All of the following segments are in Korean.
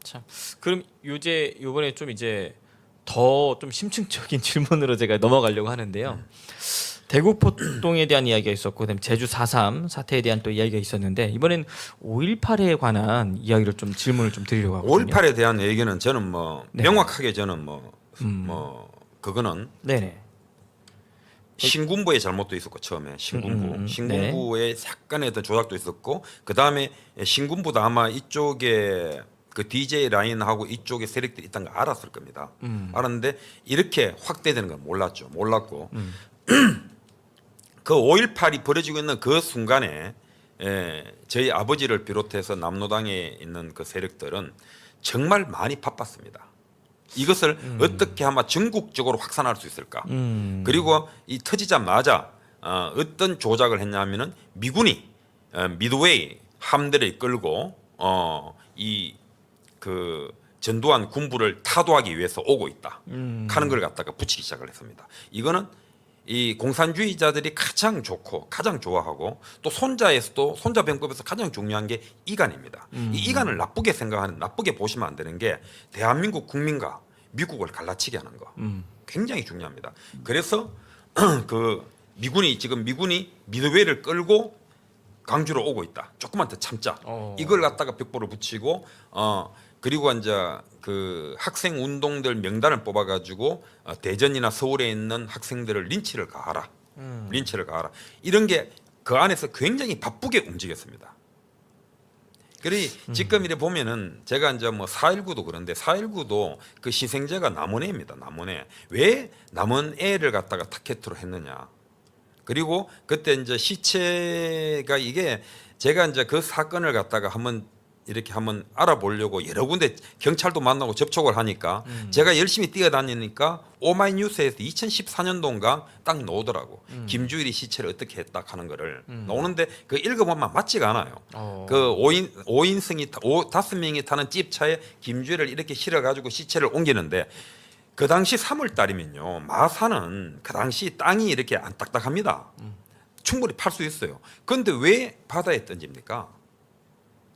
참. 그럼 요번에 좀 이제 더 좀 심층적인 질문으로 제가 넘어가려고 하는데요. 대구 폭동에 대한 이야기가 있었고, 그다음에 제주 4.3 사태에 대한 또 이야기가 있었는데 이번엔 5.18에 관한 이야기를 좀 질문을 좀 드리려고 하거든요. 5.18에 대한 얘기는 저는 뭐 네. 명확하게 저는 그거는 네네. 신군부의 잘못도 있었고 처음에 신군부의 약간의 어떤 조작도 있었고 그 다음에 신군부도 아마 이쪽에 그 DJ 라인하고 이쪽에 세력들이 있다는 걸 알았을 겁니다. 알았는데 이렇게 확대되는 건 몰랐고 그 5.18이 벌어지고 있는 그 순간에 저희 아버지를 비롯해서 남로당에 있는 그 세력들은 정말 많이 바빴습니다. 이것을 어떻게 하면 전국적으로 확산할 수 있을까? 그리고 이 터지자마자 어떤 조작을 했냐면은 미군이 미드웨이 함대를 끌고 이 그 전두환 군부를 타도하기 위해서 오고 있다 하는 걸 갖다가 붙이기 시작을 했습니다. 이거는 이 공산주의자들이 가장 좋고 가장 좋아하고 또 손자에서도 손자병법에서 가장 중요한 게 이간입니다. 이 이간을 나쁘게 생각하는 나쁘게 보시면 안 되는 게 대한민국 국민과 미국을 갈라치게 하는 거 굉장히 중요합니다. 그래서 그 미군이 미드웨이를 끌고 강주로 오고 있다. 조금만 더 참자. 이걸 갖다가 벽보를 붙이고 그리고 이제 그 학생 운동들 명단을 뽑아가지고 대전이나 서울에 있는 학생들을 린치를 가하라. 이런 게 그 안에서 굉장히 바쁘게 움직였습니다. 그리 지금 이래 보면은 제가 이제 뭐 4.19도 그런데 4.19도 그 희생자가 남원애입니다. 남원애. 왜 남원애를 갖다가 타켓으로 했느냐? 그리고 그때 이제 시체가 이게 제가 이제 그 사건을 갖다가 한번 알아보려고 여러 군데 경찰도 만나고 접촉을 하니까 제가 열심히 뛰어다니니까 오마이뉴스에서 2014년도인가 딱 나오더라고. 김주일이 시체를 어떻게 했다 하는 거를 나오는데 그 읽어보면 맞지가 않아요. 그 5명이 타는 찝차에 김주일을 이렇게 실어가지고 시체를 옮기는데 그 당시 3월 달이면요 마산은 그 당시 땅이 이렇게 안 딱딱합니다. 충분히 팔 수 있어요. 그런데 왜 바다에 던집니까?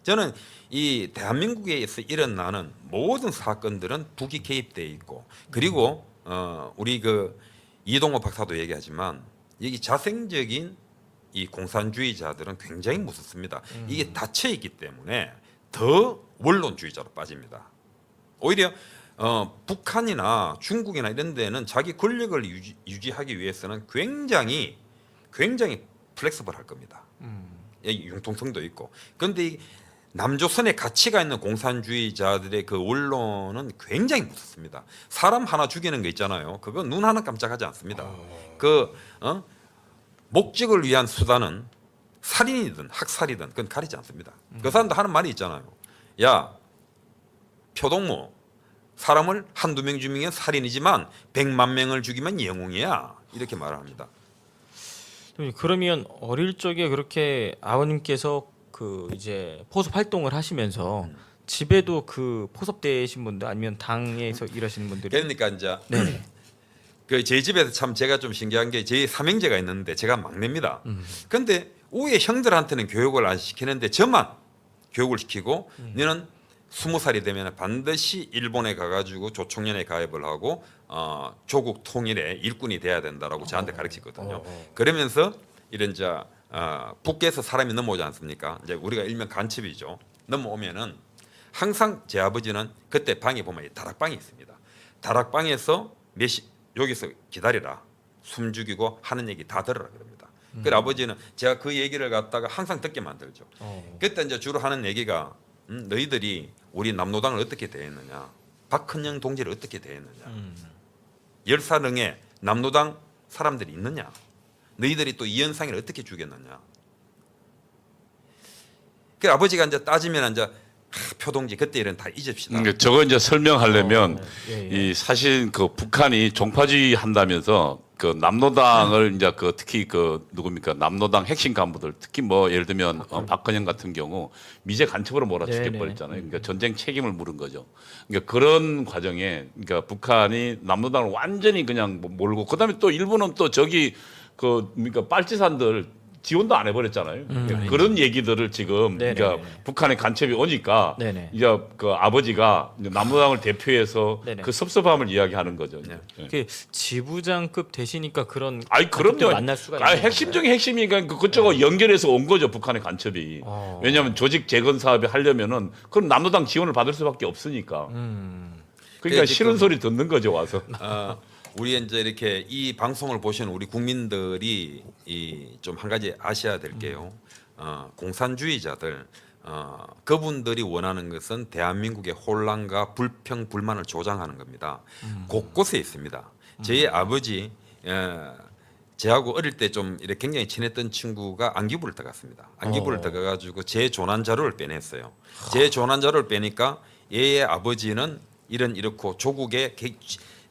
저는 이 대한민국에서 일어나는 모든 사건들은 북이 개입되어 있고 그리고 우리 그 이동호 박사도 얘기하지만 여기 자생적인 이 공산주의자들은 굉장히 무섭습니다. 이게 닫혀 있기 때문에 더 원론주의자로 빠집니다. 오히려 북한이나 중국이나 이런 데는 자기 권력을 유지하기 위해서는 굉장히 플렉서블할 겁니다. 융통성도 있고. 그런데 이 남조선의 가치가 있는 공산주의자들의 그 원론은 굉장히 무섭습니다. 사람 하나 죽이는 거 있잖아요. 그거 눈 하나 깜짝하지 않습니다. 목적을 위한 수단은 살인이든 학살이든 그건 가리지 않습니다. 그 사람도 하는 말이 있잖아요. 야, 표동무 사람을 한두 명 죽이면 살인이지만 100만 명을 죽이면 영웅이야. 이렇게 말을 합니다. 그러면 어릴 적에 그렇게 아버님께서 그 이제 포섭 활동을 하시면서 집에도 그 포섭되신 분들 아니면 당에서 일하시는 분들이 그러니까 이제 그 저희 집에서 참 제가 좀 신기한 게 저희 삼형제가 있는데 제가 막내입니다. 그런데 위에 형들한테는 교육을 안 시키는데 저만 교육을 시키고 너는 20살이 되면 반드시 일본에 가가지고 조총련에 가입을 하고 조국 통일의 일꾼이 돼야 된다라고 저한테 가르치거든요. 그러면서 이런 이제 북께서 사람이 넘어오지 않습니까? 이제 우리가 일명 간첩이죠. 넘어오면은 항상 제 아버지는 그때 방에 보면 다락방이 있습니다. 다락방에서 여기서 기다리라. 숨 죽이고 하는 얘기 다 들으라 그럽니다. 그 아버지는 제가 그 얘기를 갖다가 항상 듣게 만들죠. 그때 이제 주로 하는 얘기가 너희들이 우리 남로당을 어떻게 대했느냐, 박헌영 동지를 어떻게 대했느냐, 열사릉에 남로당 사람들이 있느냐, 너희들이 또 이현상을 어떻게 죽였느냐. 그 아버지가 이제 따지면 이제 표동지 그때 일은 다 잊읍시다. 그러니까 저거 이제 설명하려면 이 사실 그 북한이 종파주의 한다면서 그 남로당을 이제 그 특히 그 누굽니까 남로당 핵심 간부들 특히 뭐 예를 들면 박헌영 같은 경우 미제 간첩으로 몰아치게 버렸잖아요. 그러니까 전쟁 책임을 물은 거죠. 그러니까 그런 과정에 그러니까 북한이 남로당을 완전히 그냥 몰고 그다음에 또 일본은 또 저기 그 그러니까 빨치산들 지원도 안 해버렸잖아요. 그런 얘기들을 지금 네네. 그러니까 북한의 간첩이 오니까 네네. 이제 그 아버지가 이제 남로당을 대표해서 네네. 그 섭섭함을 이야기하는 거죠. 네. 그 지부장급 되시니까 그런 아니 가족들 그럼요. 만날 수가 아니, 있는 핵심 건가요? 중에 핵심이니까 그쪽하고 연결해서 온 거죠 북한의 간첩이. 왜냐하면 조직 재건 사업에 하려면은 그럼 남로당 지원을 받을 수밖에 없으니까. 그러니까 그 싫은 지금- 소리 듣는 거죠 와서. 우리 이제 이렇게 이 방송을 보시는 우리 국민들이 좀 한 가지 아셔야 될 게요. 공산주의자들 그분들이 원하는 것은 대한민국의 혼란과 불평 불만을 조장하는 겁니다. 곳곳에 있습니다. 저희 아버지 제하고 어릴 때 좀 이렇게 굉장히 친했던 친구가 안기부를 떠갔습니다. 안기부를 떠가가지고 제 조난 자료를 빼냈어요. 제 조난 자료를 빼니까 얘의 아버지는 이렇고 조국의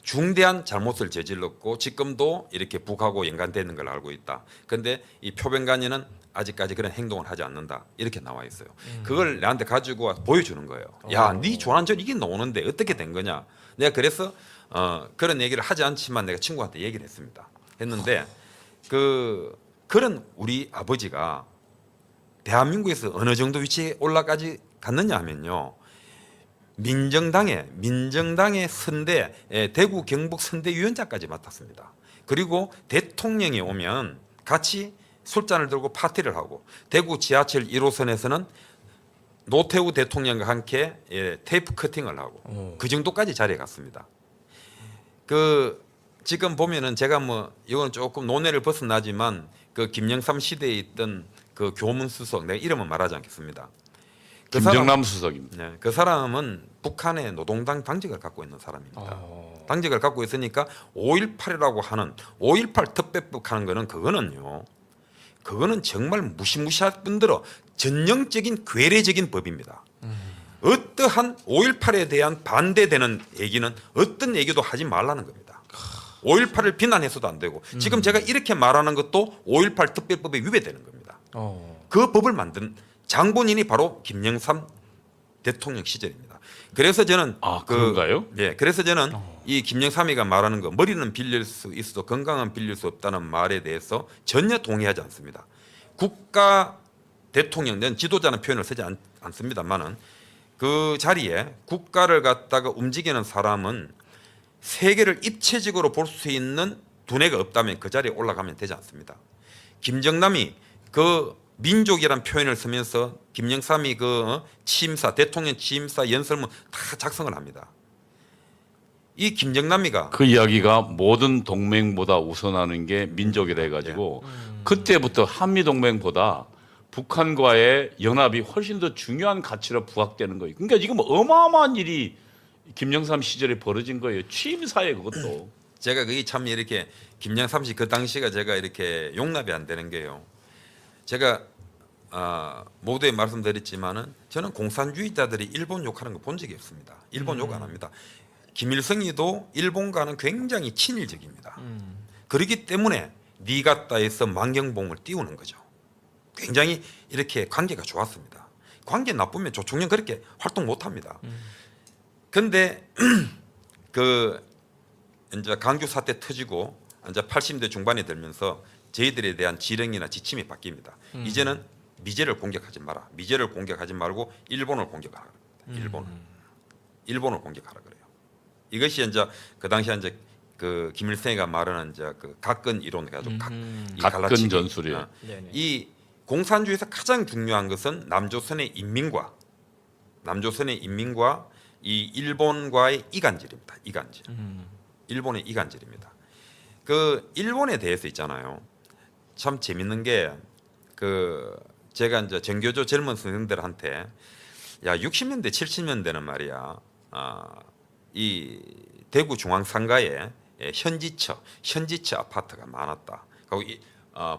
중대한 잘못을 저질렀고 지금도 이렇게 북하고 연관되는 걸 알고 있다. 그런데 이 표변관리는 아직까지 그런 행동을 하지 않는다. 이렇게 나와 있어요. 그걸 나한테 가지고 와 보여주는 거예요. 야, 네 조난절 이게 나오는데 어떻게 된 거냐? 내가 그래서 그런 얘기를 하지 않지만 내가 친구한테 얘기를 했는데 그런 우리 아버지가 대한민국에서 어느 정도 위치에 올라까지 갔느냐 하면요. 민정당의 선대 대구 경북 선대위원장까지 맡았습니다. 그리고 대통령이 오면 같이 술잔을 들고 파티를 하고 대구 지하철 1호선에서는 노태우 대통령과 함께 테이프 커팅을 하고 그 정도까지 자리에 갔습니다. 지금 보면은 제가 뭐 이건 조금 논외를 벗어나지만 그 김영삼 시대에 있던 그 교문수석 내가 이름은 말하지 않겠습니다. 김정남 수석입니다. 네, 그 사람은 북한의 노동당 당직을 갖고 있는 사람입니다. 당직을 갖고 있으니까 5.18이라고 하는 5.18 특별법 하는 거는 그거는 정말 무시무시할 뿐더러 전형적인 괴뢰적인 법입니다. 어떠한 5.18에 대한 반대되는 얘기는 어떤 얘기도 하지 말라는 겁니다. 5.18을 비난해서도 안 되고 지금 제가 이렇게 말하는 것도 5.18 특별법에 위배되는 겁니다. 그 법을 만든 장본인이 바로 김영삼 대통령 시절입니다. 그래서 저는 그런가요? 예, 그래서 저는 이 김영삼이가 말하는 거 머리는 빌릴 수 있어도 건강은 빌릴 수 없다는 말에 대해서 전혀 동의하지 않습니다. 국가 대통령은 지도자는 표현을 쓰지 않습니다만은 그 자리에 국가를 갖다가 움직이는 사람은 세계를 입체적으로 볼 수 있는 두뇌가 없다면 그 자리에 올라가면 되지 않습니다. 김정남이 그 민족이란 표현을 쓰면서 김영삼이 그 취임사 대통령 취임사 연설문 다 작성을 합니다. 이 김정남이가 그 이야기가 모든 동맹보다 우선하는 게 민족이라 해가지고 그때부터 한미 동맹보다 북한과의 연합이 훨씬 더 중요한 가치로 부각되는 거예요. 그러니까 지금 어마어마한 일이 김영삼 시절에 벌어진 거예요. 취임사에 그것도. 제가 그게 참 이렇게 김영삼 씨 그 당시가 제가 이렇게 용납이 안 되는 게요. 제가 모두에 말씀드렸지만은 저는 공산주의자들이 일본 욕하는 거 본 적이 없습니다. 일본 욕 안 합니다. 김일성이도 일본과는 굉장히 친일적입니다. 그렇기 때문에 니 같다 해서 만경봉을 띄우는 거죠. 굉장히 이렇게 관계가 좋았습니다. 관계 나쁘면 조총련 그렇게 활동 못 합니다. 근데 그 이제 강주 사태 터지고 이제 80대 중반에 들면서 저희들에 대한 지령이나 지침이 바뀝니다. 이제는 미제를 공격하지 마라. 미제를 공격하지 말고 일본을 공격하라. 일본을 공격하라 그래요. 이것이 이제 그 당시에 이제 그 김일성이가 말하는 이제 그 각근 이론 가지고 각근 전술이에요. 이 공산주의에서 가장 중요한 것은 남조선의 인민과 이 일본과의 이간질입니다. 이간질. 일본의 이간질입니다. 그 일본에 대해서 있잖아요. 참 재밌는 게 그 제가 이제 전교조 젊은 선생들한테 야 60년대 70년대는 말이야 이 대구 중앙 상가에 현지처 아파트가 많았다. 거기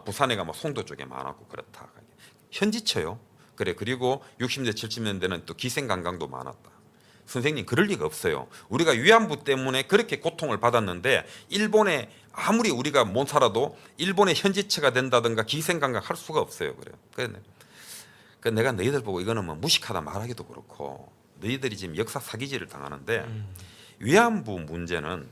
부산에 가면 송도 쪽에 많았고 그렇다. 현지처요. 그래 그리고 60년대 70년대는 또 기생관광도 많았다. 선생님 그럴 리가 없어요. 우리가 위안부 때문에 그렇게 고통을 받았는데 일본에 아무리 우리가 못 살아도 일본의 현지처가 된다든가 기생관광 할 수가 없어요. 그래요. 그래서 내가 너희들 보고 이거는 뭐 무식하다 말하기도 그렇고 너희들이 지금 역사 사기질을 당하는데 위안부 문제는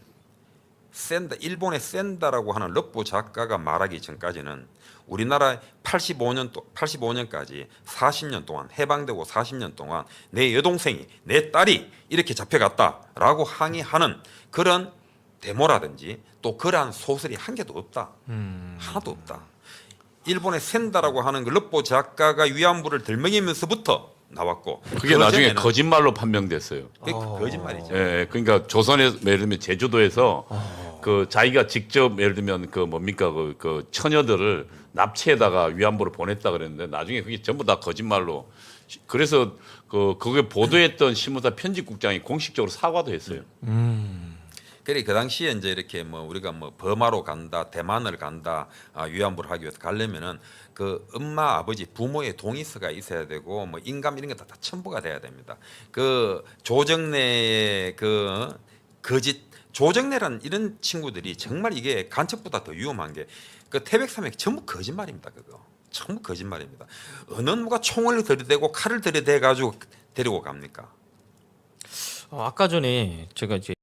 센다, 일본의 센다라고 하는 럽보 작가가 말하기 전까지는 우리나라 85년까지 40년 동안 해방되고 40년 동안 내 여동생이 내 딸이 이렇게 잡혀갔다라고 항의하는 그런 데모라든지 또 그러한 소설이 한 개도 없다. 하나도 없다. 일본의 센다라고 하는 그 럽보 작가가 위안부를 들먹이면서부터 나왔고 그게 나중에 전에는 거짓말로 판명됐어요. 그게 거짓말이죠. 예, 그러니까 조선에 예를 들면 제주도에서 그 자기가 직접 예를 들면 그 뭡니까 그 처녀들을 납치해다가 위안부를 보냈다 그랬는데 나중에 그게 전부 다 거짓말로 그래서 그게 보도했던 신문사 편집국장이 공식적으로 사과도 했어요. 그래 그 당시에 이제 이렇게 뭐 우리가 뭐 버마로 간다, 대만을 간다, 위안부를 하기 위해서 가려면은 그 엄마 아버지 부모의 동의서가 있어야 되고 뭐 인감 이런 게 다 첨부가 돼야 됩니다. 그 조정래의 그 거짓 조정래란 이런 친구들이 정말 이게 간첩보다 더 위험한 게 그 태백산맥 전부 거짓말입니다. 그거 전부 거짓말입니다. 어느 누가 총을 들이대고 칼을 들이대 가지고 데리고 갑니까? 아까 전에 제가 이제